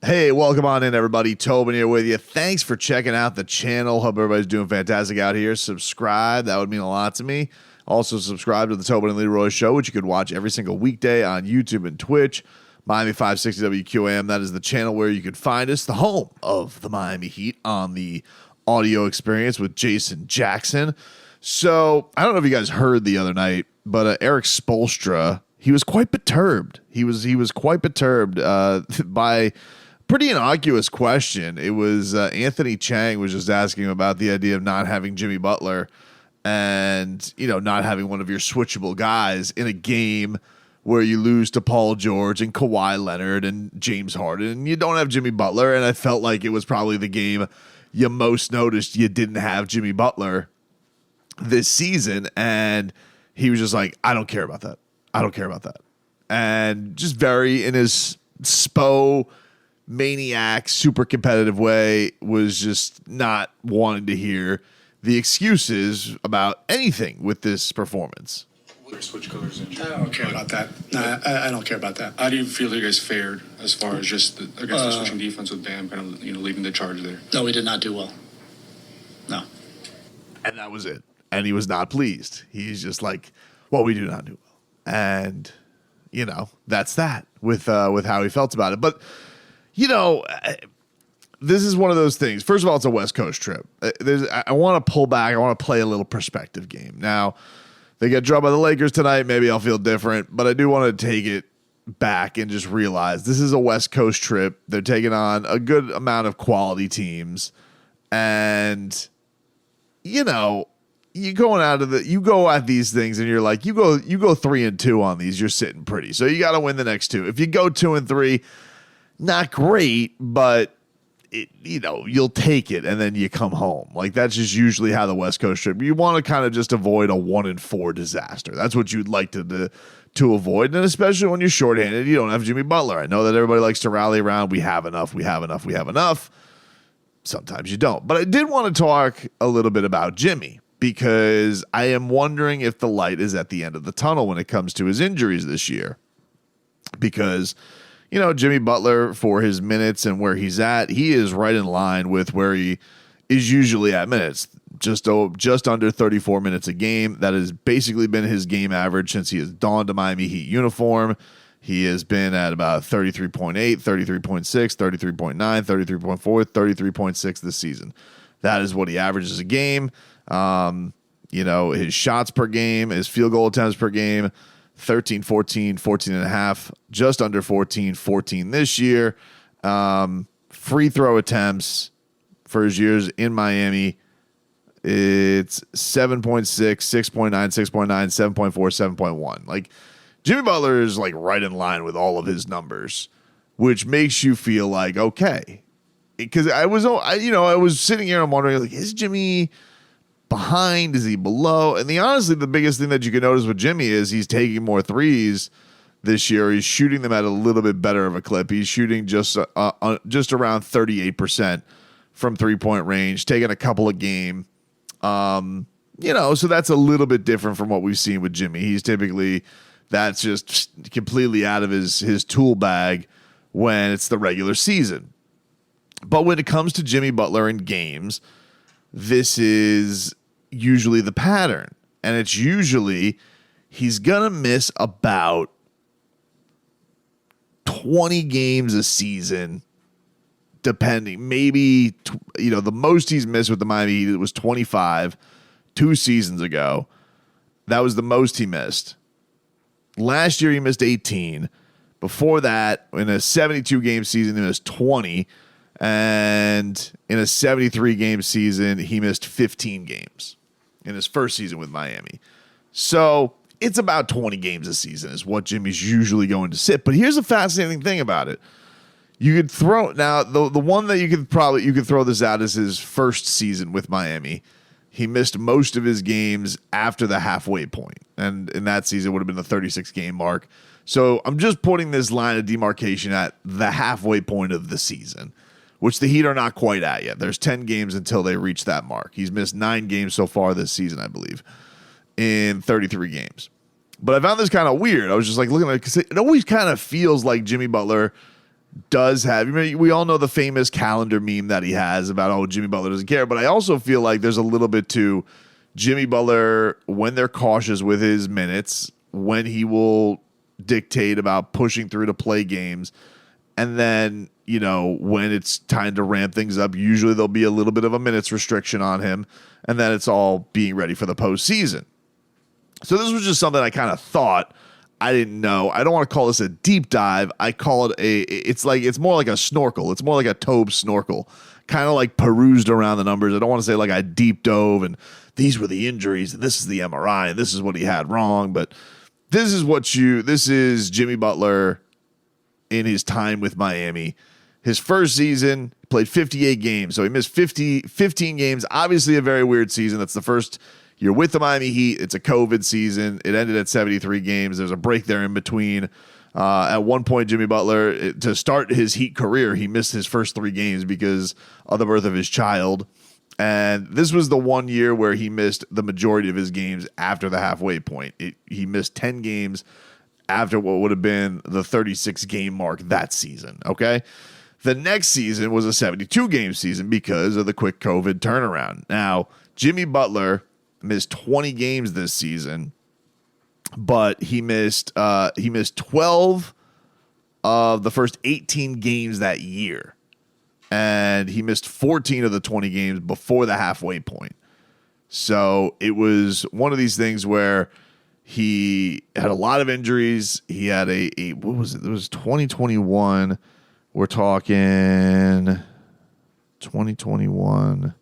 Hey, welcome on in, everybody. Tobin here with you. Thanks for checking out the channel. Hope everybody's doing fantastic out here. Subscribe. That would mean a lot to me. Also, subscribe to the Tobin and Leroy Show, which you could watch every single weekday on YouTube and Twitch. Miami 560 WQAM. That is the channel where you can find us, the home of the Miami Heat on the audio experience with Jason Jackson. So, I don't know if you guys heard the other night, but Eric Spoelstra, he was quite perturbed. He was quite perturbed by pretty innocuous question. It was Anthony Chang was just asking him about the idea of not having Jimmy Butler and, not having one of your switchable guys in a game where you lose to Paul George and Kawhi Leonard and James Harden and you don't have Jimmy Butler. And I felt like it was probably the game you most noticed you didn't have Jimmy Butler this season. And he was just like, I don't care about that. I don't care about that. And just very in his maniac, super competitive way, was just not wanting to hear the excuses about anything with this performance. Switch colors. I don't care about that. No, I don't care about that. How do you feel you guys fared as far as just the switching defense with Bam kind of leading the charge there? No, we did not do well. No. And that was it. And he was not pleased. He's just like, well, we do not do well. And, that's that with how he felt about it. But this is one of those things. First of all, it's a West Coast trip. I want to pull back. I want to play a little perspective game. Now, they get drubbed by the Lakers tonight. Maybe I'll feel different, but I do want to take it back and just realize this is a West Coast trip. They're taking on a good amount of quality teams. And, you go at these things and you're like, you go 3-2 on these, you're sitting pretty. So you got to win the next two. If you go 2-3, not great, but you'll take it and then you come home. Like that's just usually how the West Coast trip. You want to kind of just avoid a 1-4 disaster. That's what you'd like to avoid. And especially when you're shorthanded, you don't have Jimmy Butler. I know that everybody likes to rally around. We have enough. Sometimes you don't. But I did want to talk a little bit about Jimmy because I am wondering if the light is at the end of the tunnel when it comes to his injuries this year. Because Jimmy Butler, for his minutes and where he's at, he is right in line with where he is usually at minutes, just under 34 minutes a game. That has basically been his game average since he has donned a Miami Heat uniform. He has been at about 33.8, 33.6, 33.9, 33.4, 33.6 this season. That is what he averages a game. His shots per game, his field goal attempts per game, 13, 14, 14 and a half, just under 14 this year. Free throw attempts for his years in Miami, it's 7.6, 6.9, 6.9, 7.4, 7.1. Like Jimmy Butler is like right in line with all of his numbers, which makes you feel like, okay. Because I was sitting here and I'm wondering, like, is Jimmy behind? Is he below? And honestly, the biggest thing that you can notice with Jimmy is he's taking more threes this year. He's shooting them at a little bit better of a clip. He's shooting just around 38% from 3-point range, taking a couple a game. So that's a little bit different from what we've seen with Jimmy. He's typically, that's just completely out of his tool bag when it's the regular season. But when it comes to Jimmy Butler in games, this is usually the pattern. And it's usually he's going to miss about 20 games a season, depending. Maybe, the most he's missed with the Miami Heat was 25 2 seasons ago. That was the most he missed. Last year, he missed 18. Before that, in a 72-game season, he missed 20. And in a 73-game season, he missed 15 games in his first season with Miami. So it's about 20 games a season is what Jimmy's usually going to sit. But here's a fascinating thing about it. You could throw now the one that you could throw this out is his first season with Miami. He missed most of his games after the halfway point, and in that season would have been the 36-game mark. So I'm just putting this line of demarcation at the halfway point of the season, which the Heat are not quite at yet. There's 10 games until they reach that mark. He's missed 9 games so far this season, I believe, in 33 games. But I found this kind of weird. I was just like looking at it because it always kind of feels like Jimmy Butler does have, we all know the famous calendar meme that he has about, oh, Jimmy Butler doesn't care. But I also feel like there's a little bit to Jimmy Butler when they're cautious with his minutes, when he will dictate about pushing through to play games. And then, when it's time to ramp things up, usually there'll be a little bit of a minutes restriction on him. And then it's all being ready for the postseason. So this was just something I kind of thought. I didn't know. I don't want to call this a deep dive. I call it it's more like a snorkel. It's more like a Tobin snorkel. Kind of like perused around the numbers. I don't want to say like I deep dove and these were the injuries and this is the MRI and this is what he had wrong. But this is Jimmy Butler in his time with Miami. His first season, he played 58 games. So he missed 15 games. Obviously a very weird season. That's the first year with the Miami Heat. It's a COVID season. It ended at 73 games. There's a break there in between. At one point, Jimmy Butler, to start his Heat career, he missed his first 3 games because of the birth of his child. And this was the one year where he missed the majority of his games after the halfway point. He missed 10 games after what would have been the 36-game mark that season, okay? The next season was a 72-game season because of the quick COVID turnaround. Now, Jimmy Butler missed 20 games this season, but he missed 12 of the first 18 games that year. And he missed 14 of the 20 games before the halfway point. So it was one of these things where he had a lot of injuries. He had what was it? It was 2021. We're talking 2021.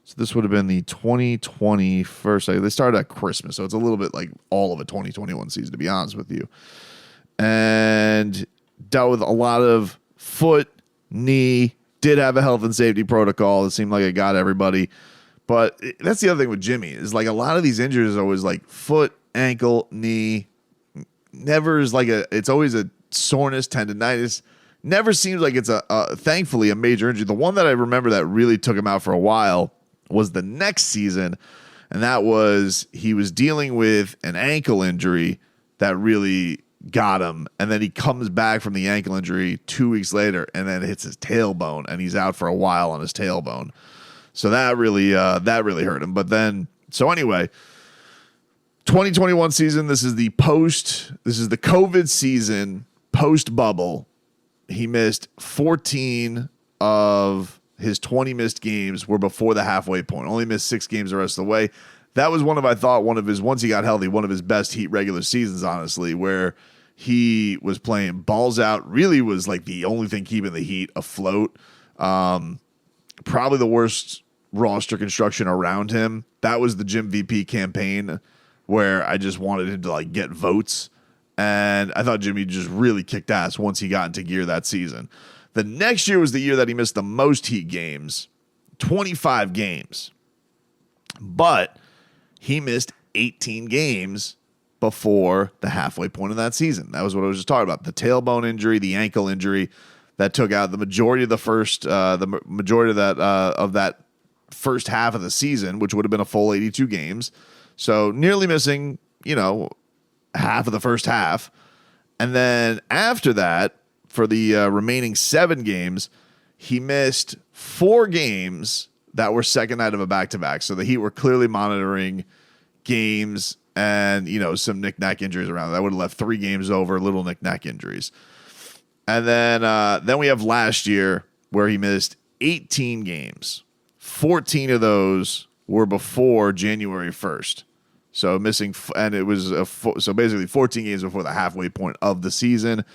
So this would have been the 2020 first. They started at Christmas, so it's a little bit like all of a 2021 season, to be honest with you. And dealt with a lot of foot, knee, did have a health and safety protocol. It seemed like it got everybody. But that's the other thing with Jimmy is like a lot of these injuries are always like foot, ankle, knee. Never is like it's always a soreness, tendonitis. Never seems like it's thankfully a major injury. The one that I remember that really took him out for a while was the next season. And that was he was dealing with an ankle injury that really got him. And then he comes back from the ankle injury 2 weeks later and then hits his tailbone and he's out for a while on his tailbone. So that really hurt him. But then, so anyway, 2021 season, this is the COVID season, post bubble. He missed 14 of his 20 missed games were before the halfway point. Only missed 6 games the rest of the way. That was once he got healthy, one of his best Heat regular seasons, honestly, where he was playing balls out, really was like the only thing keeping the Heat afloat. Probably the worst roster construction around him. That was the Jim VP campaign where I just wanted him to like get votes. And I thought Jimmy just really kicked ass once he got into gear that season. The next year was the year that he missed the most Heat games, 25 games. But he missed 18 games before the halfway point of that season. That was what I was just talking about. The tailbone injury, the ankle injury that took out the majority of that first half of the season, which would have been a full 82 games. So nearly missing, half of the first half. And then after that, for the remaining 7 games, he missed 4 games that were second night of a back-to-back. So the Heat were clearly monitoring games and, some knick-knack injuries around. That would have left 3 games over, little knick-knack injuries. And then we have last year where he missed 18 games. 14 of those were before January 1st. So it was so basically 14 games before the halfway point of the season,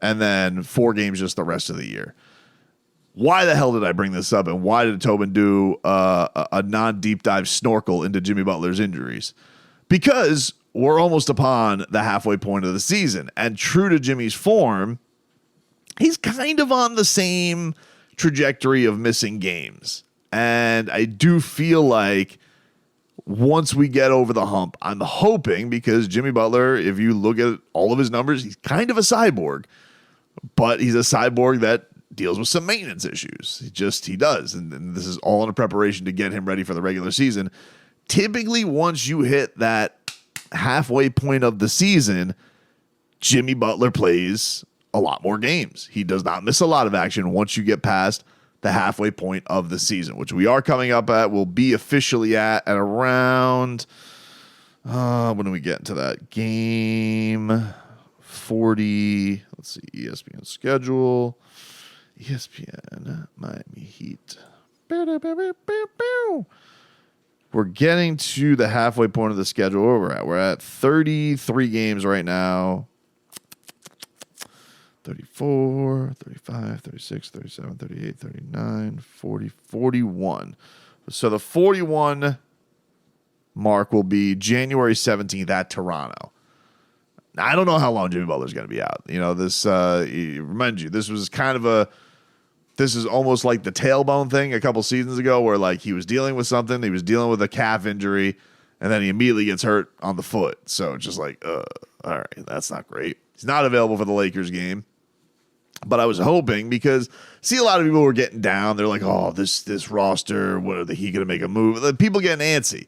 and then 4 games just the rest of the year. Why the hell did I bring this up, and why did Tobin do a non-deep dive snorkel into Jimmy Butler's injuries? Because we're almost upon the halfway point of the season, and true to Jimmy's form, he's kind of on the same trajectory of missing games. And I do feel like once we get over the hump, I'm hoping, because Jimmy Butler, if you look at all of his numbers, he's kind of a cyborg, but he's a cyborg that deals with some maintenance issues. He does. And this is all in a preparation to get him ready for the regular season. Typically, once you hit that halfway point of the season, Jimmy Butler plays a lot more games. He does not miss a lot of action once you get past the halfway point of the season, which we are coming up at. We'll be officially at around, when do we get into that? Game 40. Let's see, ESPN schedule. ESPN, Miami Heat. We're getting to the halfway point of the schedule where we're at. We're at 33 games right now. 34, 35, 36, 37, 38, 39, 40, 41. So the 41 mark will be January 17th at Toronto. Now, I don't know how long Jimmy Butler's going to be out. You know, this, remind you, this was kind of this is almost like the tailbone thing a couple seasons ago where, like, he was dealing with something. He was dealing with a calf injury, and then he immediately gets hurt on the foot. So it's just like, all right, that's not great. He's not available for the Lakers game. But I was hoping because, see, a lot of people were getting down. They're like, oh, this roster, what are the Heat going to make a move? People getting antsy.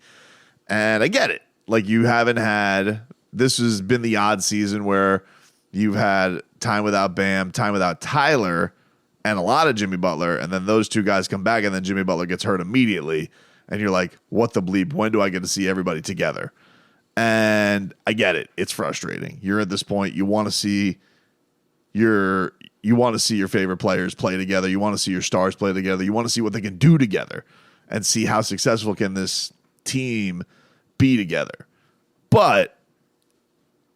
And I get it. Like, you haven't had, this has been the odd season where you've had time without Bam, time without Tyler, and a lot of Jimmy Butler. And then those two guys come back, and then Jimmy Butler gets hurt immediately. And you're like, what the bleep? When do I get to see everybody together? And I get it. It's frustrating. You're at this point. You want to see your favorite players play together. You want to see your stars play together. You want to see what they can do together and see how successful can this team be together. But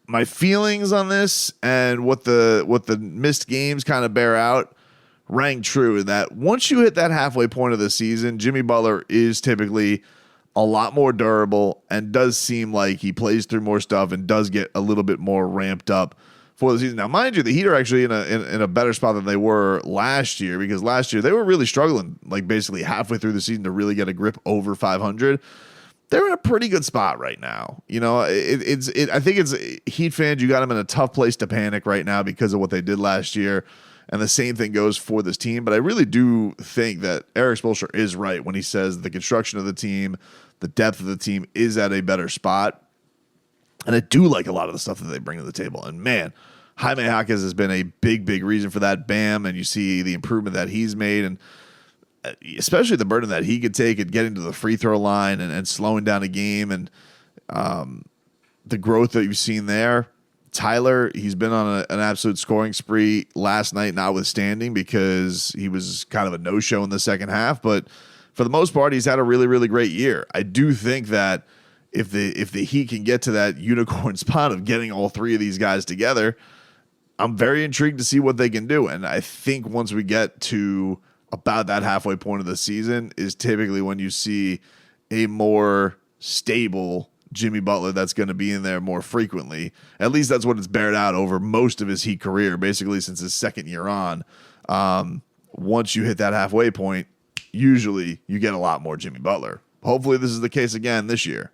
my feelings on this and what the missed games kind of bear out rang true in that once you hit that halfway point of the season, Jimmy Butler is typically a lot more durable and does seem like he plays through more stuff and does get a little bit more ramped up for the season. Now, mind you, the Heat are actually in a better spot than they were last year because last year they were really struggling, like basically halfway through the season to really get a grip over 500. They're in a pretty good spot right now. You know, I think it's Heat fans. You got them in a tough place to panic right now because of what they did last year. And the same thing goes for this team. But I really do think that Eric Spoelstra is right when he says the construction of the team, the depth of the team is at a better spot. And I do like a lot of the stuff that they bring to the table. And man, Jaime Jaquez has been a big, big reason for that. Bam, and you see the improvement that he's made, and especially the burden that he could take at getting to the free throw line and slowing down a game, and the growth that you've seen there. Tyler, he's been on an absolute scoring spree last night, notwithstanding, because he was kind of a no-show in the second half. But for the most part, he's had a really, really great year. I do think that if the Heat can get to that unicorn spot of getting all three of these guys together, I'm very intrigued to see what they can do. And I think once we get to about that halfway point of the season is typically when you see a more stable Jimmy Butler that's going to be in there more frequently. At least that's what it's bared out over most of his Heat career, basically since his second year on. Once you hit that halfway point, usually you get a lot more Jimmy Butler. Hopefully this is the case again this year.